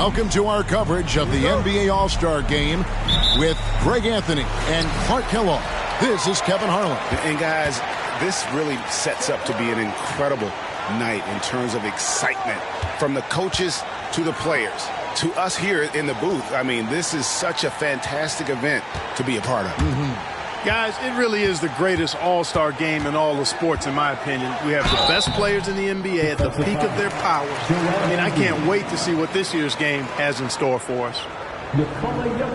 Welcome to our coverage of the NBA All-Star Game with Greg Anthony and Clark Kellogg. This is Kevin Harlan. And guys, this really sets up to be an incredible night in terms of excitement from the coaches to the players to us here in the booth. I mean, this is such a fantastic event to be a part of. Guys, it really is the greatest all-star game in all of sports, in my opinion. We have the best players in the NBA at the peak of their powers. I mean, I can't wait to see what this year's game has in store for us.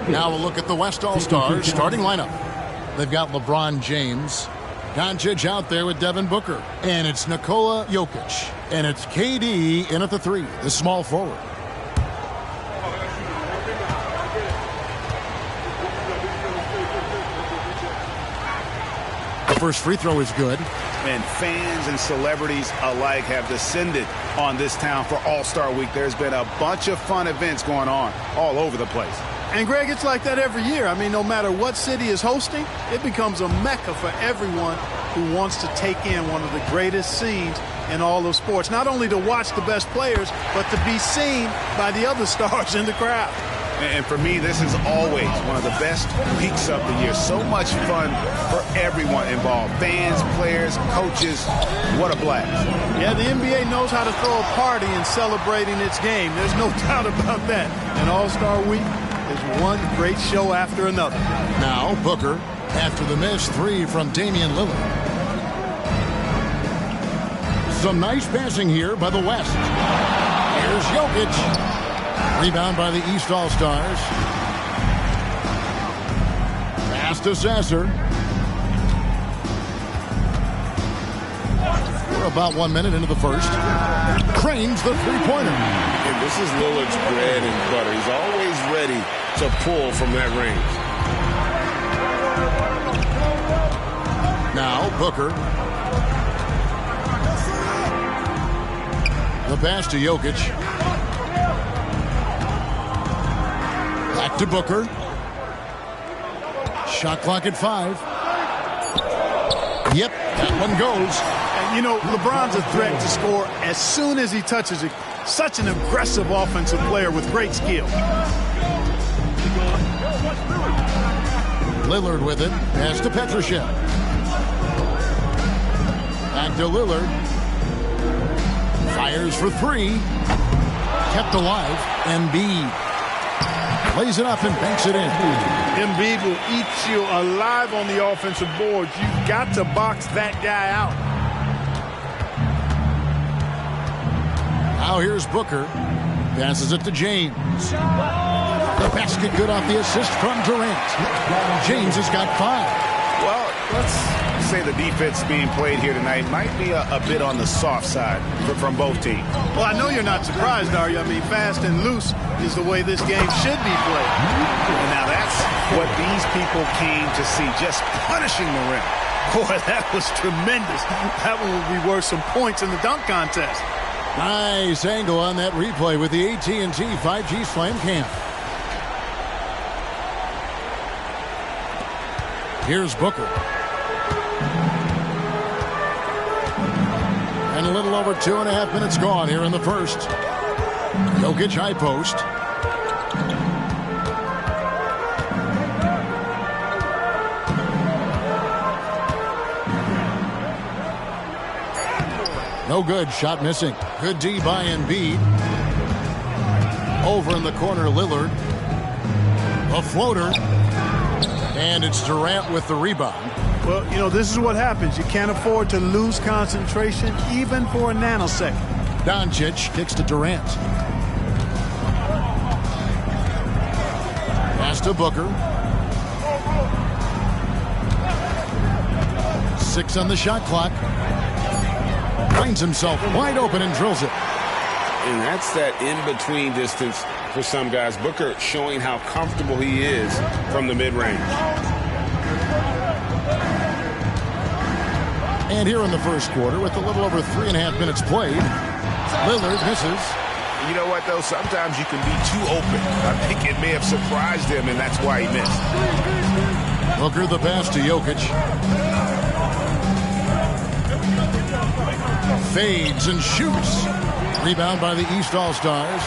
Now we'll look at the West All-Stars starting lineup. They've got LeBron James, Doncic out there with Devin Booker, and it's Nikola Jokic, and it's KD in at the 3, the small forward. First free throw is good. And fans and celebrities alike have descended on this town for All-Star Week. There's been a bunch of fun events going on all over the place. And, Greg, it's like that every year. I mean, no matter what city is hosting, it becomes a mecca for everyone who wants to take in one of the greatest scenes in all of sports. Not only to watch the best players, but to be seen by the other stars in the crowd. And for me, this is always one of the best weeks of the year. So much fun for everyone involved. Fans, players, coaches. What a blast. Yeah, the NBA knows how to throw a party in celebrating its game. There's no doubt about that. And All-Star Week is one great show after another. Now Booker after the missed 3 from Damian Lillard. Some nice passing here by the West. Here's Jokic. Rebound by the East All-Stars. Pass to Sasser. We're about 1 minute into the first. Cranes the three-pointer. And this is Lillard's bread and butter. He's always ready to pull from that range. Now Booker. The pass to Jokic. Back to Booker. Shot clock at 5. Yep, that one goes. And, you know, LeBron's a threat to score as soon as he touches it. Such an aggressive offensive player with great skill. Lillard with it. Pass to Petrushev. Back to Lillard. Fires for 3. Kept alive. Embiid. Lays it up and banks it in. Embiid will eat you alive on the offensive boards. You've got to box that guy out. Now here's Booker. Passes it to James. The basket good off the assist from Durant. James has got 5. Well, let's say the defense being played here tonight might be a bit on the soft side from both teams. Well, I know you're not surprised, are you? I mean, fast and loose is the way this game should be played. And now that's what these people came to see, just punishing the rim. Boy, that was tremendous. That one would be worth some points in the dunk contest. Nice angle on that replay with the AT&T 5G Slam Cam. Here's Booker. And a little over 2.5 minutes gone here in the first. Jokic high post. No good. Shot missing. Good D by Embiid. Over in the corner, Lillard. A floater. And it's Durant with the rebound. Well, you know, this is what happens. You can't afford to lose concentration even for a nanosecond. Doncic kicks to Durant. Pass to Booker. 6 on the shot clock. Finds himself wide open and drills it. And that's that in-between distance for some guys. Booker showing how comfortable he is from the mid-range. And here in the first quarter, with a little over 3.5 minutes played, Lillard misses. You know what, though? Sometimes you can be too open. I think it may have surprised him, and that's why he missed. Booker the pass to Jokic. Fades and shoots. Rebound by the East All-Stars.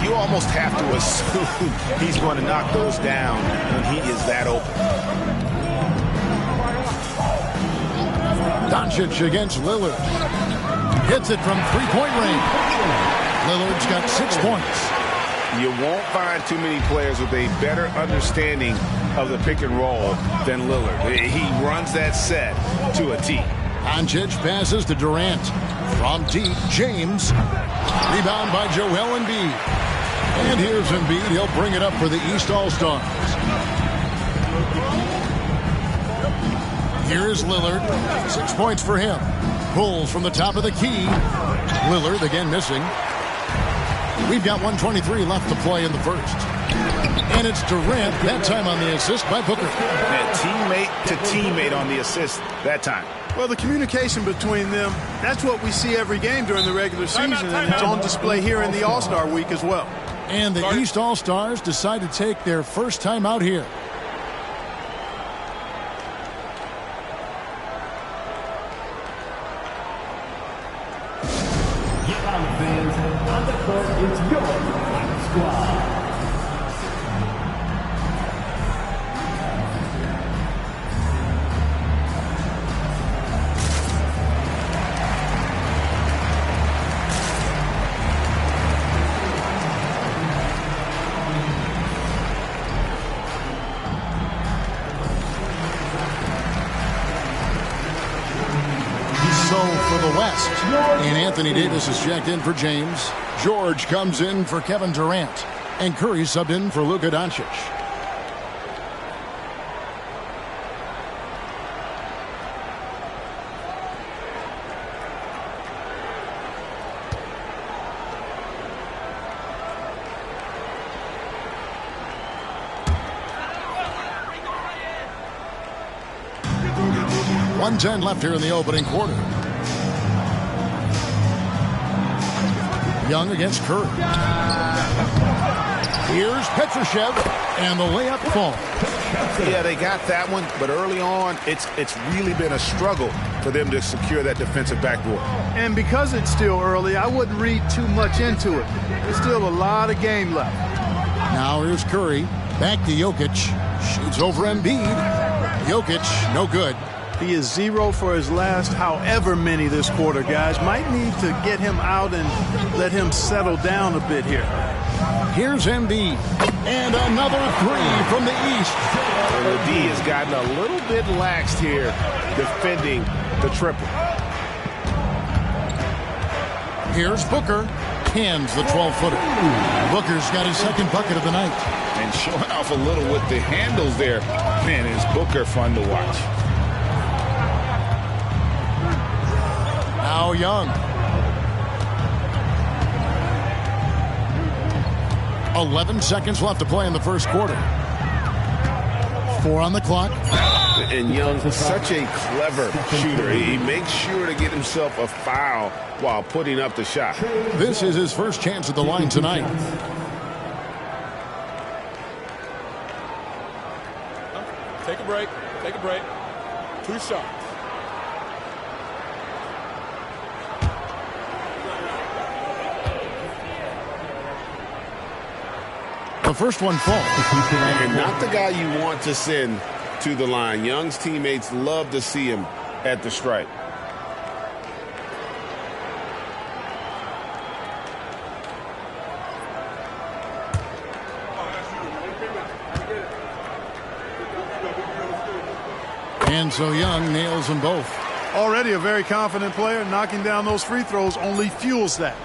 You almost have to assume he's going to knock those down when he is that open. Doncic against Lillard. Hits it from three-point range. Lillard's got 6 points. You won't find too many players with a better understanding of the pick and roll than Lillard. He runs that set to a T. Doncic passes to Durant. From deep, James. Rebound by Joel Embiid. And here's Embiid. He'll bring it up for the East All-Stars. Here's Lillard. 6 points for him. Pulls from the top of the key. Lillard again missing. We've got 1:23 left to play in the first. And it's Durant, that time on the assist by Booker. And teammate to teammate on the assist that time. Well, the communication between them, that's what we see every game during the regular season, and it's on display here in the All-Star week as well. And the East All-Stars decide to take their first time out here. On the court, it's your squad. For the West. And Anthony Davis is checked in for James. George comes in for Kevin Durant. And Curry subbed in for Luka Doncic. .110 left here in the opening quarter. Young against Curry. Here's Petrushev, and the layup falls. Yeah, they got that one, but early on, it's really been a struggle for them to secure that defensive backboard. And because it's still early, I wouldn't read too much into it. There's still a lot of game left. Now here's Curry. Back to Jokic. Shoots over Embiid. Jokic, no good. He is 0 for his last however many this quarter, guys. Might need to get him out and let him settle down a bit here. Here's Embiid. And another three from the East. And the D has gotten a little bit laxed here defending the triple. Here's Booker. Hands the 12-footer. Booker's got his second bucket of the night. And showing off a little with the handles there. Man, is Booker fun to watch. Now Young. 11 seconds left to play in the first quarter. 4 on the clock. And Young's such a clever shooter. He makes sure to get himself a foul while putting up the shot. This is his first chance at the line tonight. Take a break. Take a break. 2 shots. The first one falls. And not the guy you want to send to the line. Young's teammates love to see him at the stripe. And so Young nails them both. Already a very confident player. Knocking down those free throws only fuels that.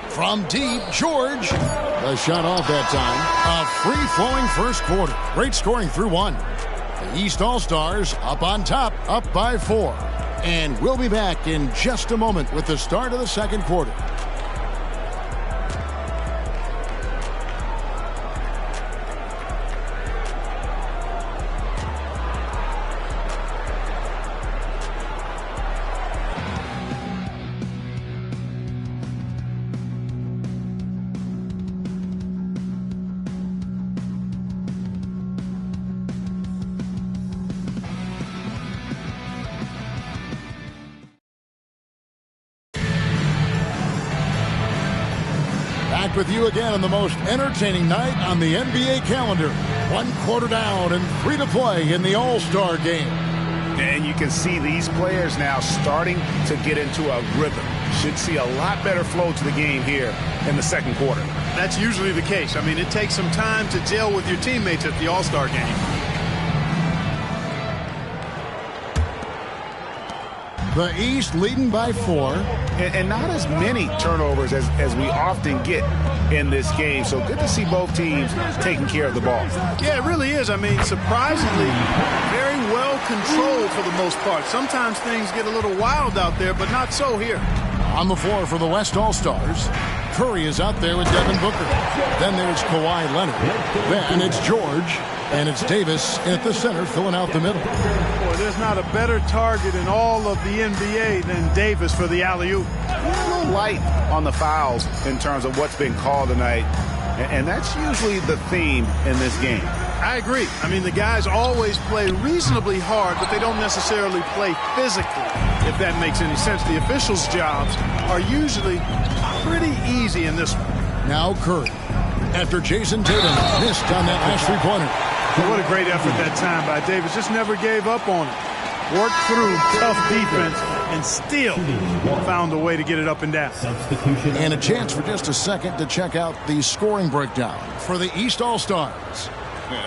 From deep, George. The shot off that time. A free-flowing first quarter. Great scoring through 1. The East All-Stars up on top, up by 4. And we'll be back in just a moment with the start of the second quarter. Back with you again on the most entertaining night on the NBA calendar. 1 quarter down and 3 to play in the All-Star game. And you can see these players now starting to get into a rhythm. Should see a lot better flow to the game here in the second quarter. That's usually the case. I mean, it takes some time to gel with your teammates at the All-Star game. The East leading by 4. And not as many turnovers as we often get in this game. So good to see both teams taking care of the ball. Yeah, it really is. I mean, surprisingly, very well controlled for the most part. Sometimes things get a little wild out there, but not so here. On the floor for the West All-Stars, Curry is out there with Devin Booker. Then there's Kawhi Leonard. Then it's George. And it's Davis at the center filling out the middle. Boy, there's not a better target in all of the NBA than Davis for the alley-oop. A little light on the fouls in terms of what's been called tonight. And that's usually the theme in this game. I agree. I mean, the guys always play reasonably hard, but they don't necessarily play physically, if that makes any sense. The officials' jobs are usually pretty easy in this one. Now Curry, after Jason Tatum missed on that last three-pointer. What a great effort that time by Davis. Just never gave up on it. Worked through tough defense and still found a way to get it up and down. And a chance for just a second to check out the scoring breakdown for the East All-Stars.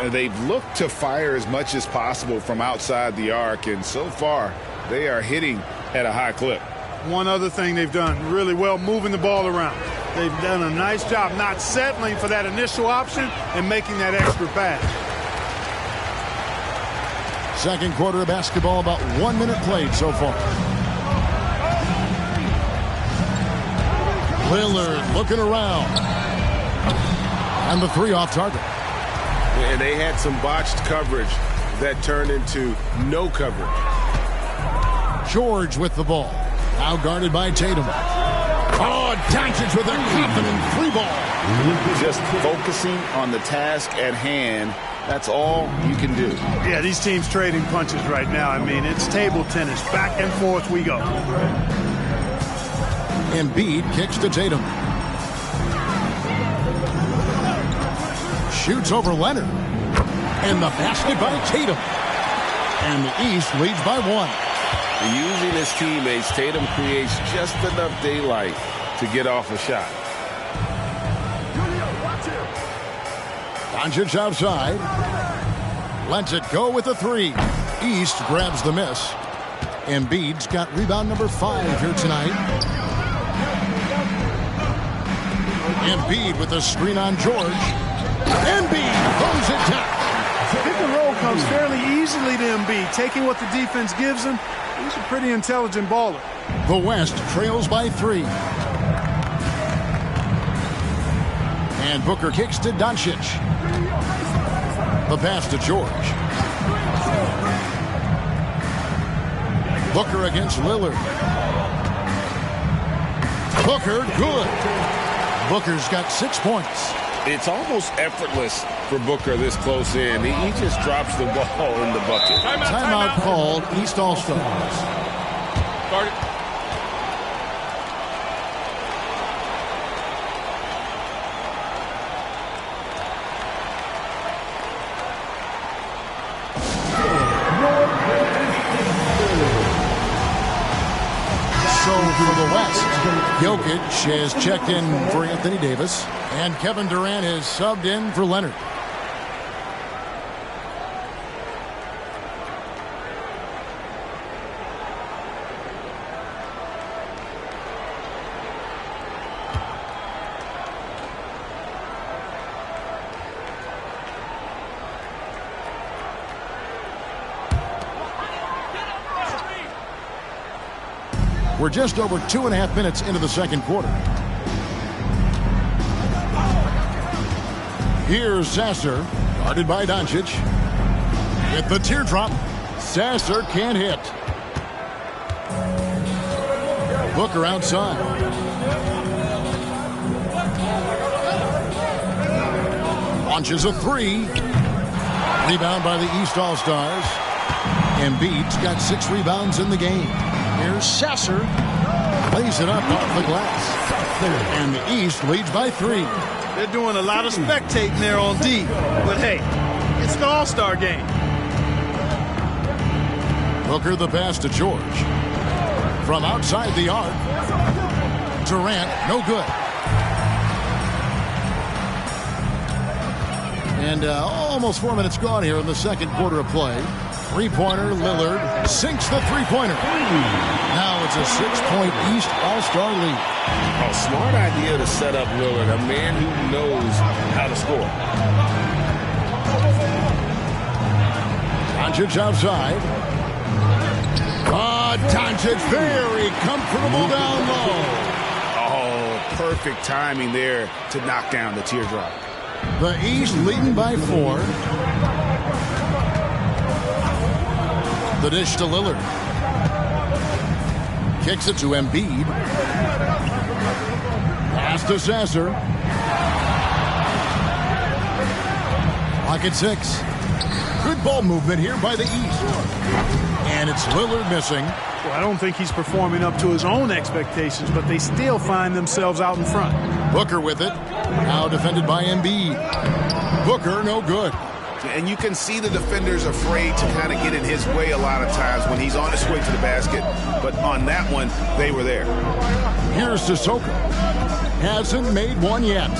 They've looked to fire as much as possible from outside the arc, and so far they are hitting at a high clip. One other thing they've done really well, moving the ball around. They've done a nice job not settling for that initial option and making that extra pass. Second quarter of basketball, about 1 minute played so far. Lillard looking around. And the 3 off target. And they had some botched coverage that turned into no coverage. George with the ball. Now guarded by Tatum. Oh, Doncic with a confident 3 ball. Just focusing on the task at hand. That's all you can do. Yeah, these teams trading punches right now. I mean, it's table tennis. Back and forth we go. Embiid kicks to Tatum. Shoots over Leonard. And the basket by Tatum. And the East leads by 1. Using his teammates, Tatum creates just enough daylight to get off a shot. Doncic outside. Lets it go with a 3. East grabs the miss. Embiid's got rebound number 5 here tonight. Embiid with a screen on George. Embiid throws it down. Pick and roll comes fairly easily to Embiid, taking what the defense gives him. He's a pretty intelligent baller. The West trails by 3. And Booker kicks to Doncic. The pass to George. Booker against Lillard. Booker, good. Booker's got 6 points. It's almost effortless for Booker this close in. He just drops the ball in the bucket. Timeout called, East All-Stars. Guard it. So for the West, Jokic has checked in for Anthony Davis, and Kevin Durant has subbed in for Leonard. We're just over 2.5 minutes into the second quarter. Here's Sasser, guarded by Doncic. With the teardrop, Sasser can't hit. Booker outside. Launches a 3. Rebound by the East All-Stars. Embiid's got 6 rebounds in the game. Here's Sasser. Lays it up off the glass. And the East leads by 3. They're doing a lot of spectating there on D. But hey, it's the All-Star game. Booker the pass to George. From outside the arc. Durant, no good. And almost 4 minutes gone here in the second quarter of play. Three-pointer, Lillard sinks the three-pointer. Now it's a 6-point East All-Star lead. A smart idea to set up Lillard, a man who knows how to score. Doncic outside. Doncic very comfortable down low. Oh, perfect timing there to knock down the teardrop. The East leading by 4. The dish to Lillard. Kicks it to Embiid. Pass to Sasser. Clock at 6. Good ball movement here by the East. And it's Lillard missing. Well, I don't think he's performing up to his own expectations, but they still find themselves out in front. Booker with it. Now defended by Embiid. Booker, no good. And you can see the defenders afraid to kind of get in his way a lot of times when he's on his way to the basket. But on that one, they were there. Here's Sissoko. Hasn't made one yet.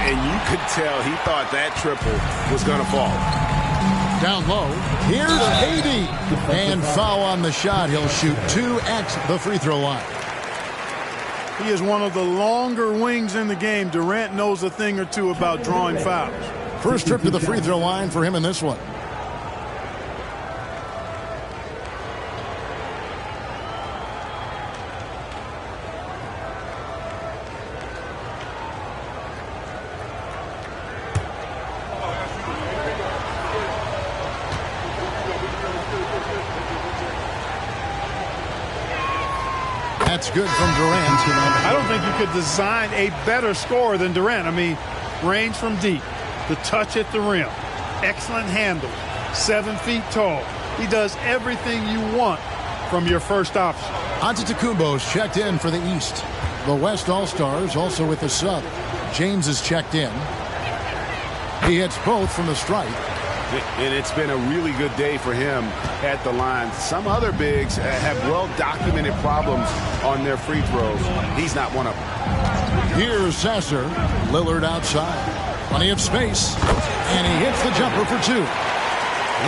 And you could tell he thought that triple was going to fall. Down low. Here's KD. And foul on the shot. He'll shoot 2 at the free throw line. He is one of the longer wings in the game. Durant knows a thing or two about drawing fouls. First trip to the free throw line for him in this one. That's good from Durant. I don't think you could design a better scorer than Durant. I mean, range from deep, the touch at the rim, excellent handle, 7 feet tall. He does everything you want from your first option. Antetokounmpo's checked in for the East. The West All-Stars also with the sub. James is checked in. He hits both from the stripe. And it's been a really good day for him at the line. Some other bigs have well-documented problems on their free throws. He's not one of them. Here's Sasser. Lillard outside. Plenty of space. And he hits the jumper for 2.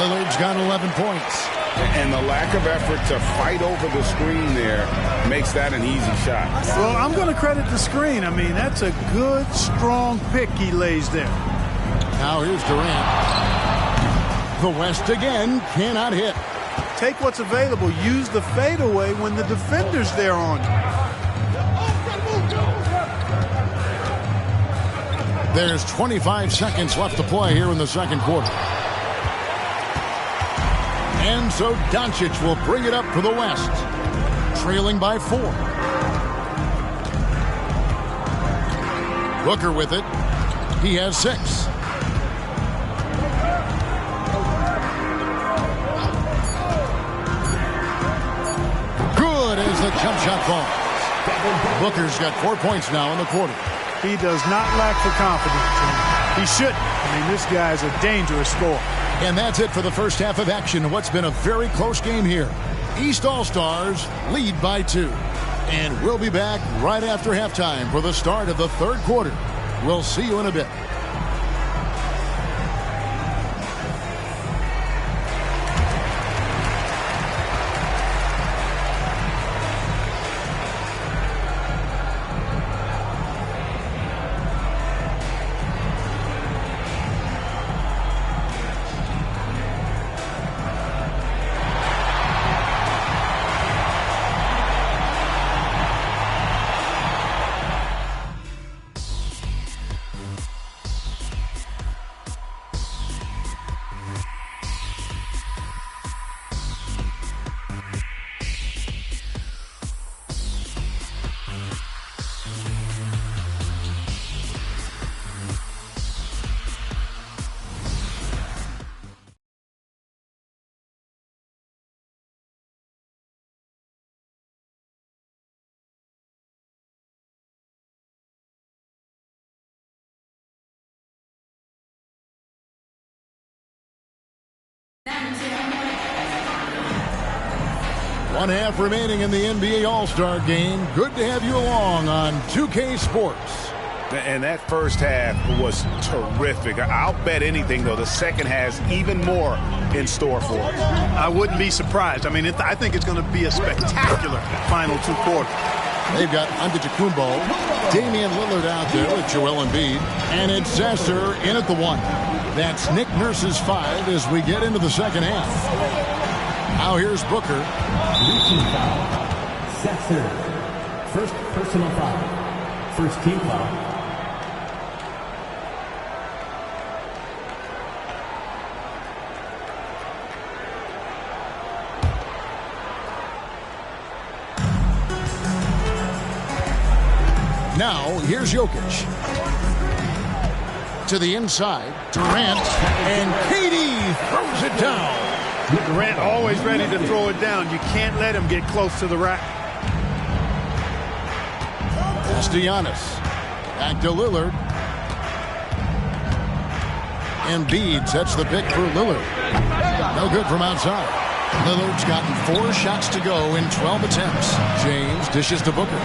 Lillard's got 11 points. And the lack of effort to fight over the screen there makes that an easy shot. Well, I'm going to credit the screen. I mean, that's a good, strong pick he lays there. Now here's Durant. The West again cannot hit. Take what's available. Use the fadeaway when the defender's there on you. There's 25 seconds left to play here in the second quarter. And so Doncic will bring it up for the West. Trailing by 4. Booker with it. He has 6. As the jump shot falls. Booker's got 4 points now in the quarter. He does not lack for confidence. He shouldn't. I mean, this guy's a dangerous scorer. And that's it for the first half of action in what's been a very close game here. East All-Stars lead by 2. And we'll be back right after halftime for the start of the third quarter. We'll see you in a bit. 1 half remaining in the NBA All-Star Game. Good to have you along on 2K Sports. And that first half was terrific. I'll bet anything, though, the second has even more in store for us. I wouldn't be surprised. I mean, I think it's going to be a spectacular final 2 quarters. They've got Antetokounmpo, Damian Lillard out there with Joel Embiid, and it's Sasser in at the 1. That's Nick Nurse's 5 as we get into the second half. Now here's Booker. Reaching foul. Sasser. First personal foul. First team foul. Now, here's Jokic. To the inside, Durant, and KD throws it down. Durant always ready to throw it down. You can't let him get close to the rack. Pass to Giannis. Back to Lillard. Embiid sets the pick for Lillard. No good from outside. Lillard's gotten 4 shots to go in 12 attempts. James dishes to Booker.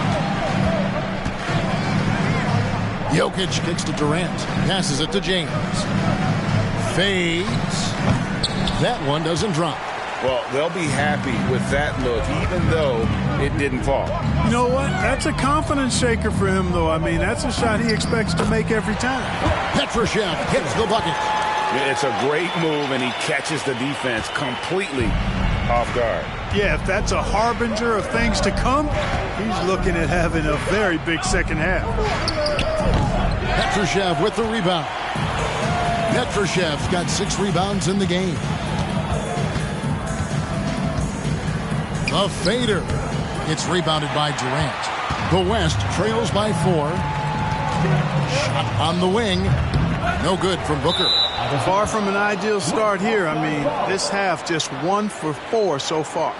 Jokic kicks to Durant. Passes it to James. Fades. That one doesn't drop. Well, they'll be happy with that look, even though it didn't fall. You know what? That's a confidence shaker for him, though. I mean, that's a shot he expects to make every time. Petrushev hits the bucket. It's a great move, and he catches the defense completely off guard. Yeah, if that's a harbinger of things to come, he's looking at having a very big second half. Petrushev with the rebound. Petrushev's got 6 rebounds in the game. A fader. It's rebounded by Durant. The West trails by 4. Shot on the wing. No good from Booker. Far from an ideal start here. I mean, this half just 1 for 4 so far.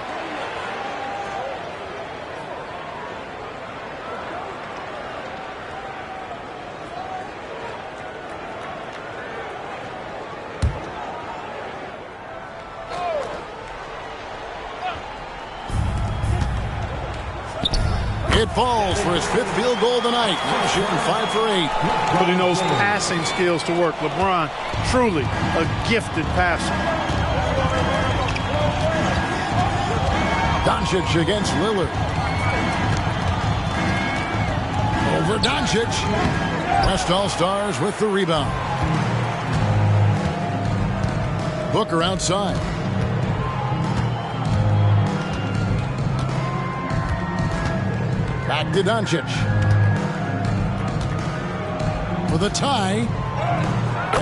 It falls for his 5th field goal tonight. Now shooting 5 for 8. Putting those passing skills to work. LeBron, truly a gifted passer. Doncic against Lillard. Over Doncic. West All-Stars with the rebound. Booker outside. Back to Doncic. For the tie.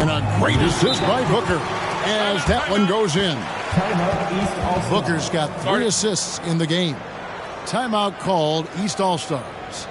And a great assist by Booker as that one goes in. Booker's got 3 assists in the game. Timeout called, East All-Stars.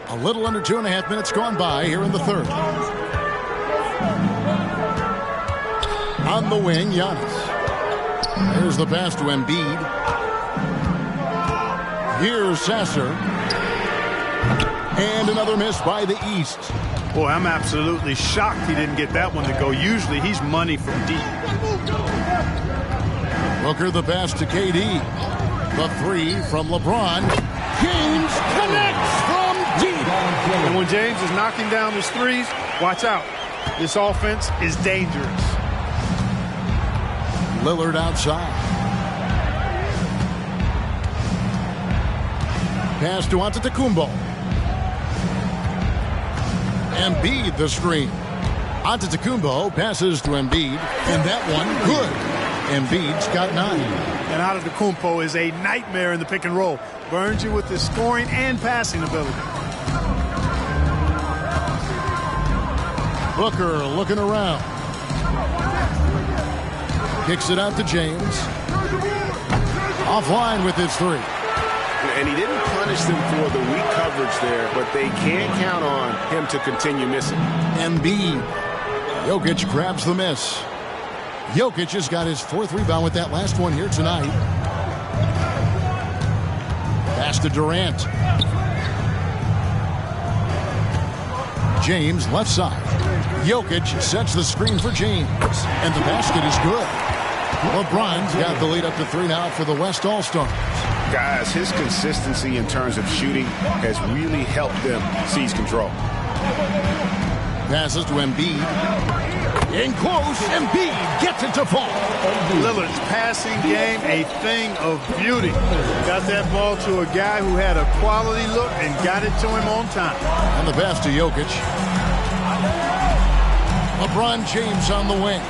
A little under 2.5 minutes gone by here in the third. On the wing, Giannis. There's the pass to Embiid. Here's Sasser. And another miss by the East. Boy, I'm absolutely shocked he didn't get that one to go. Usually he's money from deep. Booker the pass to KD. The 3 from LeBron. James connects from deep. And when James is knocking down his threes, watch out. This offense is dangerous. Lillard outside. Pass to Antetokounmpo. Embiid the screen. Antetokounmpo passes to Embiid, and that one good. Embiid's got 9. And Antetokounmpo is a nightmare in the pick and roll. Burns you with his scoring and passing ability. Booker looking around. Kicks it out to James. Offline with his three. And he didn't punish them for the weak coverage there, but they can't count on him to continue missing. Embiid. Jokic grabs the miss. Jokic has got his 4th rebound with that last one here tonight. Pass to Durant. James left side. Jokic sets the screen for James. And the basket is good. LeBron's got the lead up to 3 now for the West All-Stars. Guys, his consistency in terms of shooting has really helped them seize control. Passes to Embiid. In close, Embiid gets it to fall. Lillard's passing game, a thing of beauty. Got that ball to a guy who had a quality look and got it to him on time. And the pass to Jokic. LeBron James on the wing.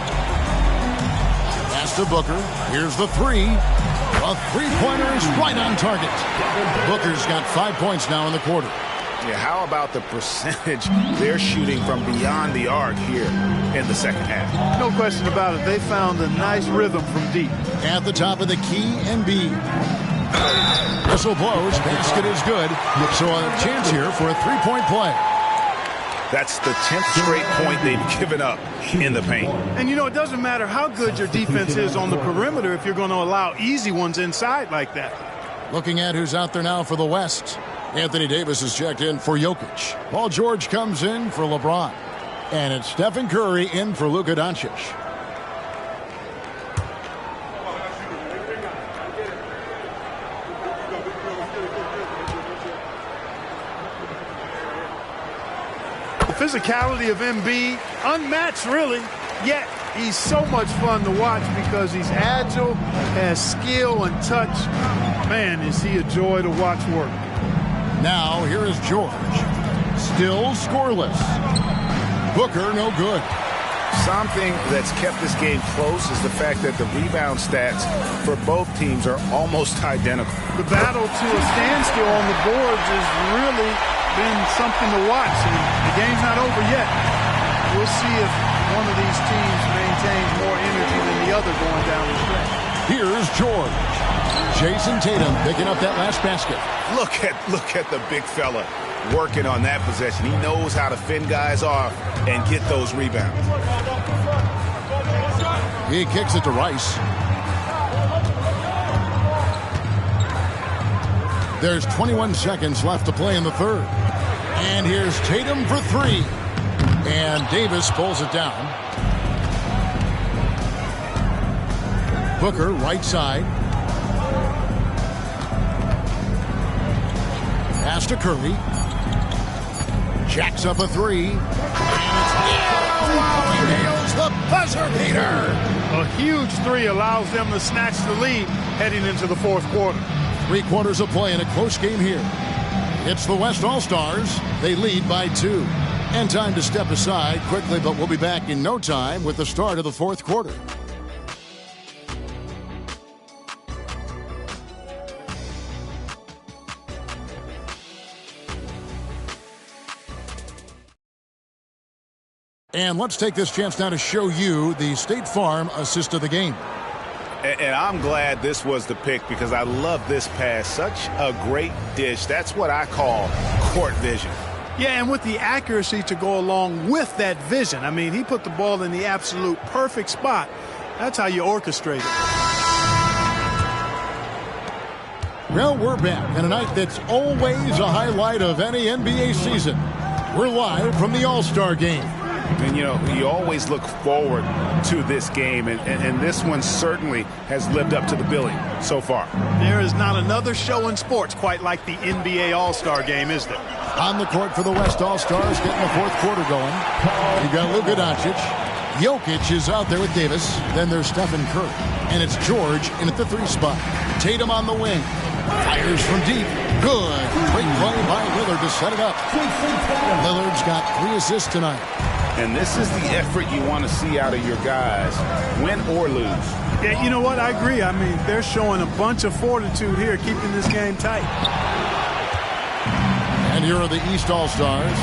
Pass to Booker. Here's the three. A three-pointer is right on target. Booker's got 5 points now in the quarter. Yeah, how about the percentage they're shooting from beyond the arc here in the second half? No question about it. They found a nice rhythm from deep. At the top of the key, Embiid. Whistle blows. Basket is good. So a chance here for a three-point play. That's the 10th straight point they've given up in the paint. And, it doesn't matter how good your defense is on the perimeter if you're going to allow easy ones inside like that. Looking at who's out there now for the West. Anthony Davis is checked in for Jokic. Paul George comes in for LeBron. And it's Stephen Curry in for Luka Doncic. The physicality of Embiid, unmatched really, yet he's so much fun to watch because he's agile, has skill and touch. Man, is he a joy to watch work. Now, here is George. Still scoreless. Booker, no good. Something that's kept this game close is the fact that the rebound stats for both teams are almost identical. The battle to a standstill on the boards has really been something to watch. And the game's not over yet. We'll see if one of these teams maintains more energy than the other going down the stretch. Here's George. Jason Tatum picking up that last basket. Look at the big fella working on that possession. He knows how to fend guys off and get those rebounds. He kicks it to Rice. There's 21 seconds left to play in the third. And here's Tatum for three. And Davis pulls it down. Booker, right side. Pass to Curry. Jacks up a three. Wow, he nails the buzzer beater. A huge three allows them to snatch the lead heading into the fourth quarter. 3 quarters of play in a close game here. It's the West All-Stars. They lead by 2. And time to step aside quickly, but we'll be back in no time with the start of the fourth quarter. And let's take this chance now to show you the State Farm assist of the game. And I'm glad this was the pick because I love this pass. Such a great dish. That's what I call court vision. Yeah, and with the accuracy to go along with that vision. I mean, he put the ball in the absolute perfect spot. That's how you orchestrate it. Well, we're back in a night that's always a highlight of any NBA season. We're live from the All-Star Game. And, you always look forward to this game, and this one certainly has lived up to the billing so far. There is not another show in sports quite like the NBA All-Star Game, is there? On the court for the West All-Stars, getting the fourth quarter going. You've got Luka Doncic. Jokic is out there with Davis. Then there's Stephen Curry. And it's George in at the 3 spot. Tatum on the wing. Fires from deep. Good. Great play by Lillard to set it up. Lillard's got 3 assists tonight. And this is the effort you want to see out of your guys, win or lose. Yeah, you know what? I agree. I mean, they're showing a bunch of fortitude here, keeping this game tight. And here are the East All-Stars.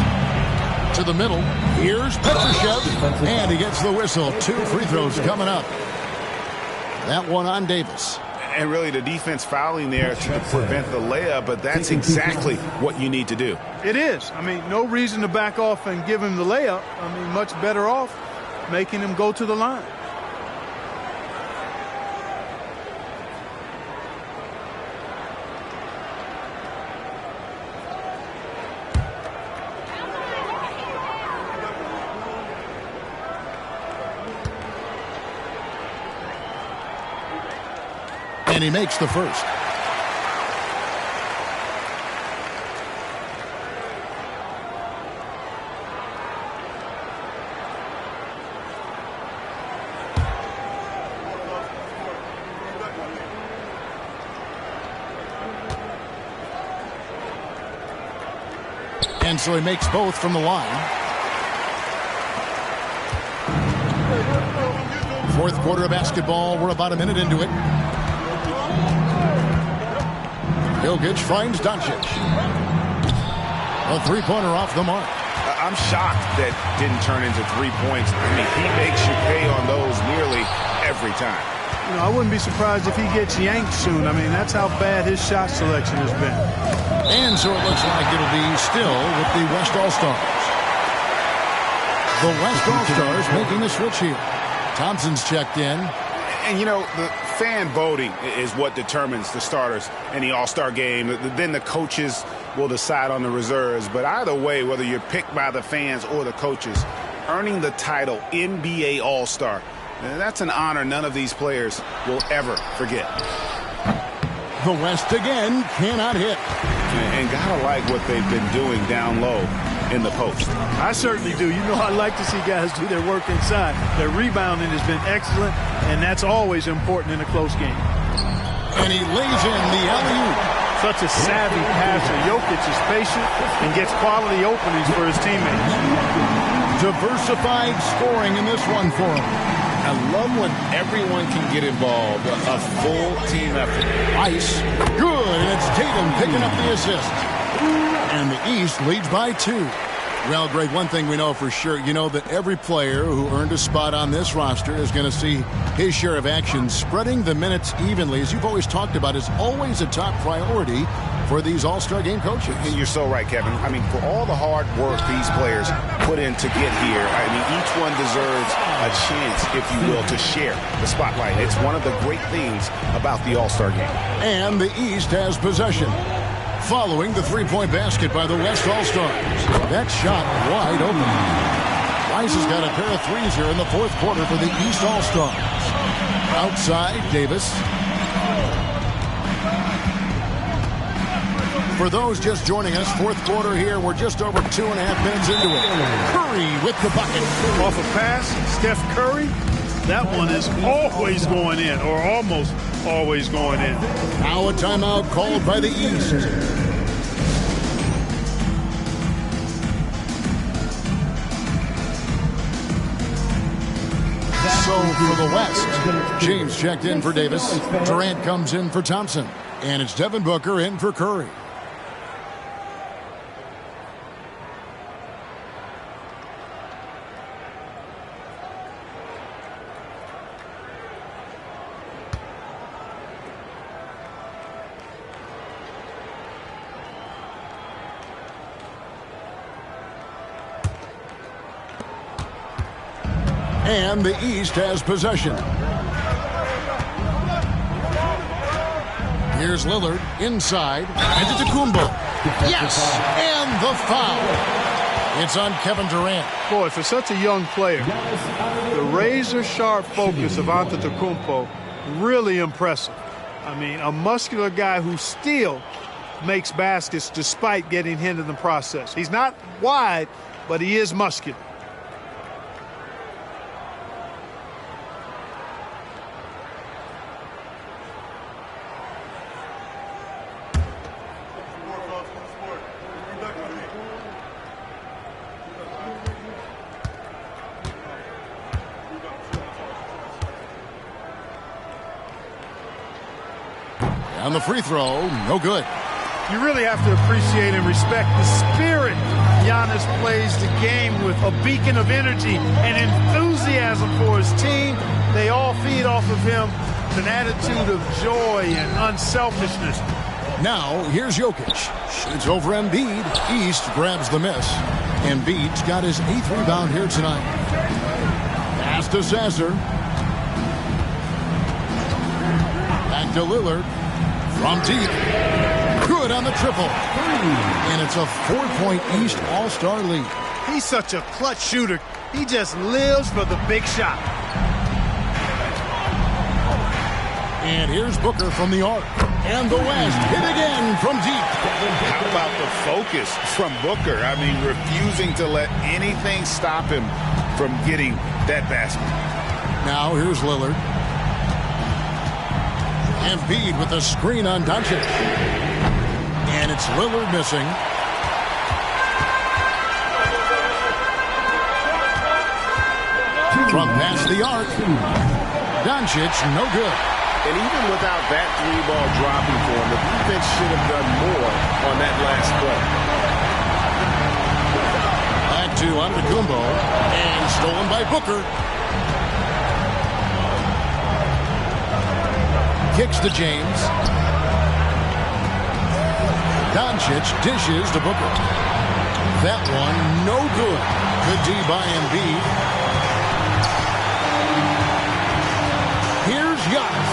To the middle. Here's Petrushev. And he gets the whistle. 2 free throws coming up. That one on Davis. And really the defense fouling there to prevent the layup, but that's exactly what you need to do. It is. I mean, no reason to back off and give him the layup. I mean, much better off making him go to the line. And he makes the first. And so he makes both from the line. Fourth quarter of basketball. We're about a minute into it. Jokic finds Doncic. A three-pointer off the mark. I'm shocked that didn't turn into 3 points. I mean, he makes you pay on those nearly every time. You know, I wouldn't be surprised if he gets yanked soon. I mean, that's how bad his shot selection has been. And so it looks like it'll be still with the West All-Stars. The West All-Stars making the switch here. Thompson's checked in. And, you know, the fan voting is what determines the starters in the All-Star game. Then the coaches will decide on the reserves. But either way, whether you're picked by the fans or the coaches, earning the title NBA All-Star, that's an honor none of these players will ever forget. The West again cannot hit. And gotta like what they've been doing down low in the post. I certainly do. You know, I like to see guys do their work inside. Their rebounding has been excellent, and that's always important in a close game. And he lays in the alley-oop. Such a savvy passer. Jokic is patient and gets quality openings for his teammates. Diversified scoring in this one for him. I love when everyone can get involved, a full team effort. Ice, good, and it's Tatum picking up the assist. And the East leads by 2. Well, Greg, one thing we know for sure, you know that every player who earned a spot on this roster is going to see his share of action. Spreading the minutes evenly, as you've always talked about, is always a top priority for these All-Star game coaches. And you're so right, Kevin. I mean, for all the hard work these players put in to get here, I mean, each one deserves a chance, if you will, to share the spotlight. It's one of the great things about the All-Star game. And the East has possession. Following the three-point basket by the West All-Stars. That shot wide open. Rice has got a pair of threes here in the fourth quarter for the East All-Stars. Outside, Davis. For those just joining us, fourth quarter here, we're just over 2.5 minutes into it. Curry with the bucket. Off a pass, Steph Curry. That one is always going in, or almost always going in. Now a timeout called by the East. So for the West, James checked in for Davis. Durant comes in for Thompson. And it's Devin Booker in for Curry. And the East has possession. Here's Lillard inside. Antetokounmpo. Yes! And the foul. It's on Kevin Durant. Boy, for such a young player, the razor-sharp focus of Antetokounmpo, really impressive. I mean, a muscular guy who still makes baskets despite getting hit in the process. He's not wide, but he is muscular. And the free throw, no good. You really have to appreciate and respect the spirit Giannis plays the game with, a beacon of energy and enthusiasm for his team. They all feed off of him with an attitude of joy and unselfishness. Now, here's Jokic. Shoots over Embiid. East grabs the miss. Embiid's got his 8th rebound here tonight. Pass to Sasser. Back to Lillard. From deep. Good on the triple. And it's a 4-point East All-Star lead. He's such a clutch shooter. He just lives for the big shot. And here's Booker from the arc. And the West hit again from deep. How about the focus from Booker? I mean, refusing to let anything stop him from getting that basket. Now here's Lillard. Embiid with a screen on Doncic. And it's Lillard missing. From past the arc. Doncic, no good. And even without that 3-ball dropping for him, the defense should have done more on that last play. Back to Antetokounmpo. And stolen by Booker. Kicks to James. Doncic dishes to Booker. That one, no good. Good D by Embiid. Here's Giannis.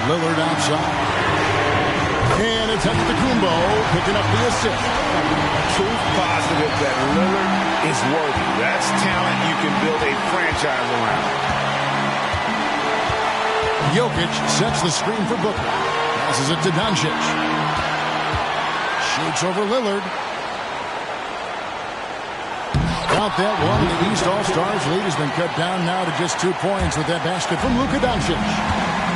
Lillard outside. And it's Antetokounmpo picking up the assist. Proof positive that Lillard is worthy. That's talent you can build a franchise around. Jokic sets the screen for Booker. Passes it to Doncic. Shoots over Lillard. Count that one. The East All-Stars lead has been cut down now to just 2 points with that basket from Luka Doncic.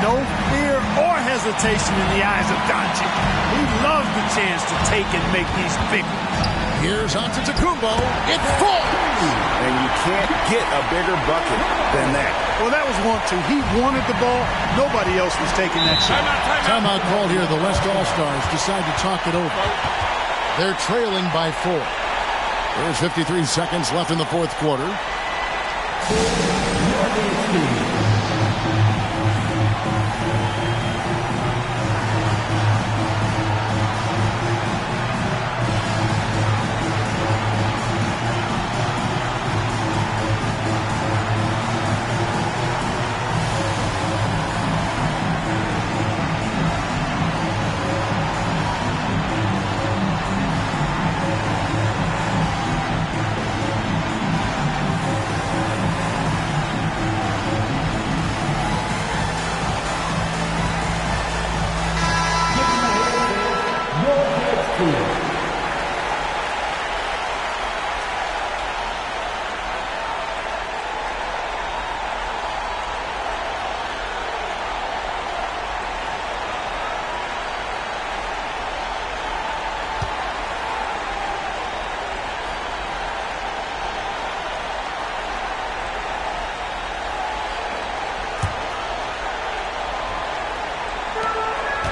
No fear or hesitation in the eyes of Doncic. He loves the chance to take and make these big ones. Here's Antetokounmpo. It falls! And you can't get a bigger bucket than that. Well, that was 1-2. He wanted the ball. Nobody else was taking that shot. Timeout called here. The West All-Stars decide to talk it over. They're trailing by 4. There's 53 seconds left in the fourth quarter.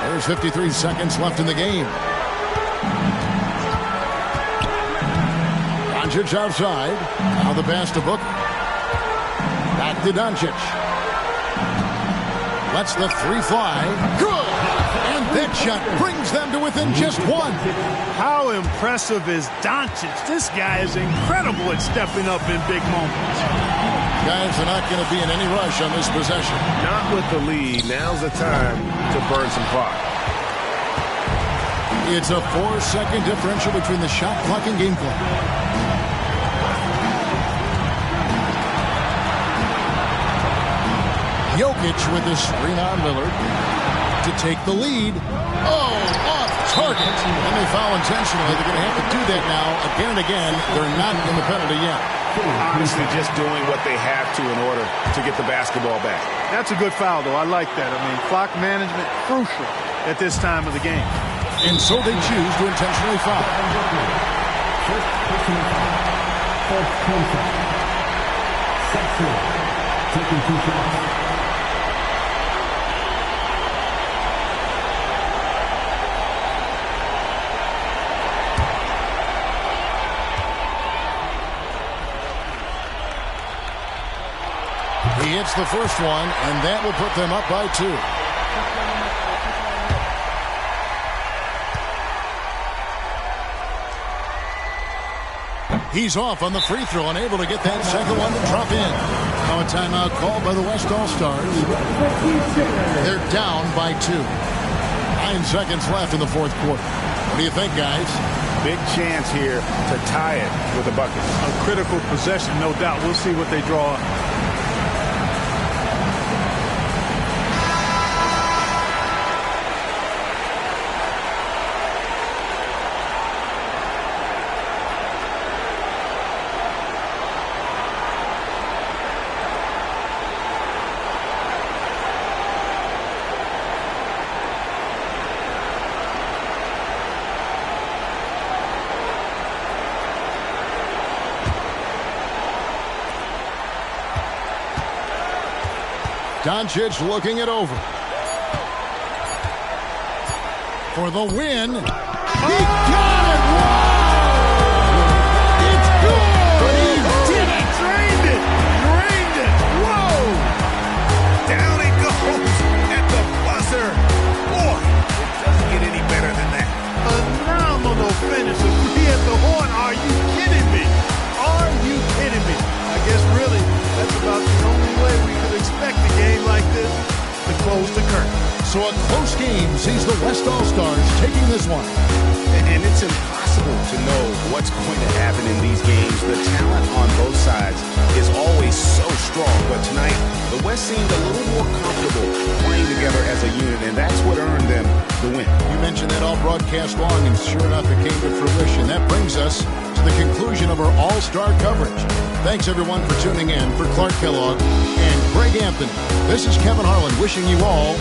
There's 53 seconds left in the game. Doncic outside. Now the pass to Booker. Back to Doncic. Lets the 3 fly. Good! And that shot brings them to within just 1. How impressive is Doncic? This guy is incredible at stepping up in big moments. Guys are not going to be in any rush on this possession. Not with the lead. Now's the time to burn some clock. It's a 4-second differential between the shot clock and game clock. Jokic with the screen on Lillard to take the lead. Oh, off target. And they foul intentionally. They're going to have to do that now again and again. They're not in the penalty yet. Obviously just doing what they have to in order to get the basketball back. That's a good foul, though. I like that. I mean, clock management, crucial at this time of the game. And so they choose to intentionally foul. First personal foul. Fourth contact. Sexton taking 2 shots. hits the first one, and that will put them up by 2. He's off on the free throw and able to get that second one to drop in. Now a timeout called by the West All-Stars. They're down by 2. 9 seconds left in the fourth quarter. What do you think, guys? Big chance here to tie it with a bucket. A critical possession, no doubt. We'll see what they draw up. Doncic looking it over. For the win. He got it! Whoa! It's good! He did it! Drained it! Drained it! Whoa! Down it goes at the buzzer. Boy, it doesn't get any better than that. Phenomenal finish. A three at the horn. Are you kidding me? Are you kidding me? I guess really that's about the only way we could expect a game like this to close the curtain. So a close game sees the West All-Stars taking this one. And it's impossible to know what's going to happen in these games. The talent on both sides is always so strong. But tonight, the West seemed a little more comfortable playing together as a unit, and that's what earned them the win. You mentioned that all broadcast long, and sure enough, it came to fruition. That brings us to the conclusion of our All-Star coverage. Thanks, everyone, for tuning in. For Clark Kellogg and Greg Anthony, this is Kevin Harlan wishing you all